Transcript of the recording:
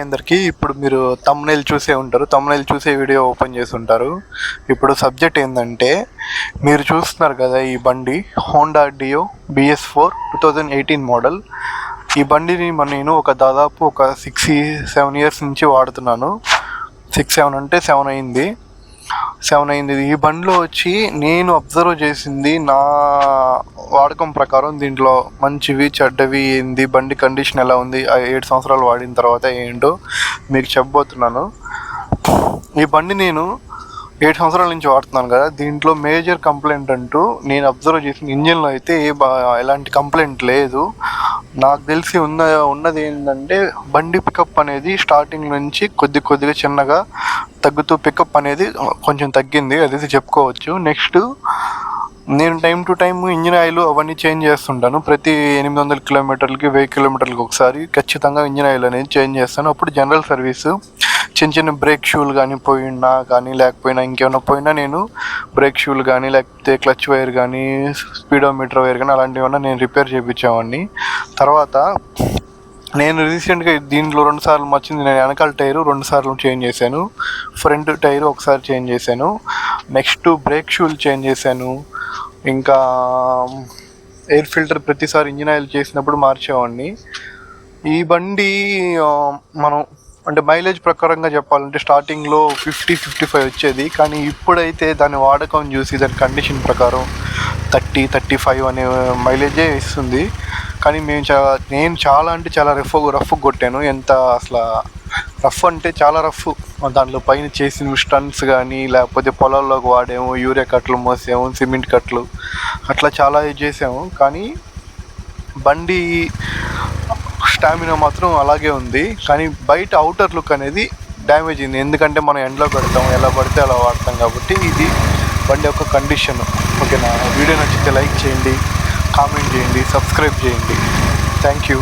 అందరికీ. ఇప్పుడు మీరు థంబ్‌నెయిల్ చూసే ఉంటారు. థంబ్‌నెయిల్ చూసే వీడియో ఓపెన్ చేసి ఉంటారు. ఇప్పుడు సబ్జెక్ట్ ఏంటంటే, మీరు చూస్తున్నారు కదా ఈ బండి హోండా డియో BS4 2018 మోడల్. ఈ బండిని నేను దాదాపు ఒక 6-7 ఇయర్స్ నుంచి వాడుతున్నాను. 6-7 అంటే 7 అయింది. ఈ బండిలో వచ్చి నేను అబ్జర్వ్ చేసింది, నా వాడకం ప్రకారం దీంట్లో మంచివి చెడ్డవి ఏంది, బండి కండిషన్ ఎలా ఉంది, 7 సంవత్సరాలు వాడిన తర్వాత ఏంటో మీకు చెప్పబోతున్నాను. ఈ బండి నేను 7 సంవత్సరాల నుంచి వాడుతున్నాను కదా. దీంట్లో మేజర్ కంప్లైంట్ అంటూ నేను అబ్జర్వ్ చేసిన ఇంజిన్లో అయితే ఎలాంటి కంప్లైంట్ లేదు. నాకు తెలిసి ఉన్నది ఏంటంటే, బండి పికప్ అనేది స్టార్టింగ్ నుంచి కొద్దిగా చిన్నగా తగ్గుతూ పికప్ అనేది కొంచెం తగ్గింది, అదైతే చెప్పుకోవచ్చు. నెక్స్ట్, నేను time to time engine oil అవన్నీ చేంజ్ చేస్తుంటాను. ప్రతి 800 కిలోమీటర్లకి 1000 కిలోమీటర్లకి ఒకసారి ఖచ్చితంగా ఇంజిన్ ఆయిల్ అనేది చేంజ్ చేస్తాను. అప్పుడు జనరల్ సర్వీసు చిన్న బ్రేక్ షూలు కానీ పోయినా కానీ, లేకపోయినా ఇంకేమైనా పోయినా నేను బ్రేక్ షూలు కానీ, లేకపోతే క్లచ్ వైర్ కానీ, స్పీడోమీటర్ వైర్ కానీ అలాంటివన్నా నేను రిపేర్ చేయించేవాడిని. తర్వాత నేను రీసెంట్గా దీంట్లో 2 సార్లు వచ్చింది. నేను వెనకాల టైరు 2 సార్లు చేంజ్ చేశాను, ఫ్రంట్ టైరు ఒకసారి చేంజ్ చేశాను. నెక్స్ట్ బ్రేక్ షూలు చేంజ్ చేశాను. ఇంకా ఎయిర్ ఫిల్టర్ ప్రతిసారి ఇంజిన్ ఆయిల్ చేసినప్పుడు మార్చేవాడిని. ఈ బండి మనం అంటే మైలేజ్ ప్రకారంగా చెప్పాలంటే స్టార్టింగ్లో 50-55 వచ్చేది. కానీ ఇప్పుడైతే దాని వాడకం చూసి, దాని కండిషన్ ప్రకారం 30-35 అనే మైలేజే ఇస్తుంది. కానీ నేను చాలా అంటే చాలా రఫ్ కొట్టాను. ఎంత అసలు రఫ్ అంటే చాలా రఫ్. దాంట్లో పైన చేసిన స్టన్స్ కానీ, లేకపోతే పొలాల్లోకి వాడాము, యూరియా కట్టలు మోసాము, సిమెంట్ కట్టలు, అట్లా చాలా చేసాము. కానీ బండి స్టామినా మాత్రం అలాగే ఉంది. కానీ బయట అవుటర్ లుక్ అనేది డ్యామేజ్ అయింది. ఎందుకంటే మనం ఎండలో పెడతాం, ఎలా పడితే అలా వాడతాం కాబట్టి. ఇది బండి యొక్క కండిషన్. ఓకేనా? వీడియో నచ్చితే లైక్ చేయండి, కామెంట్ చేయండి, సబ్స్క్రైబ్ చేయండి. Thank you.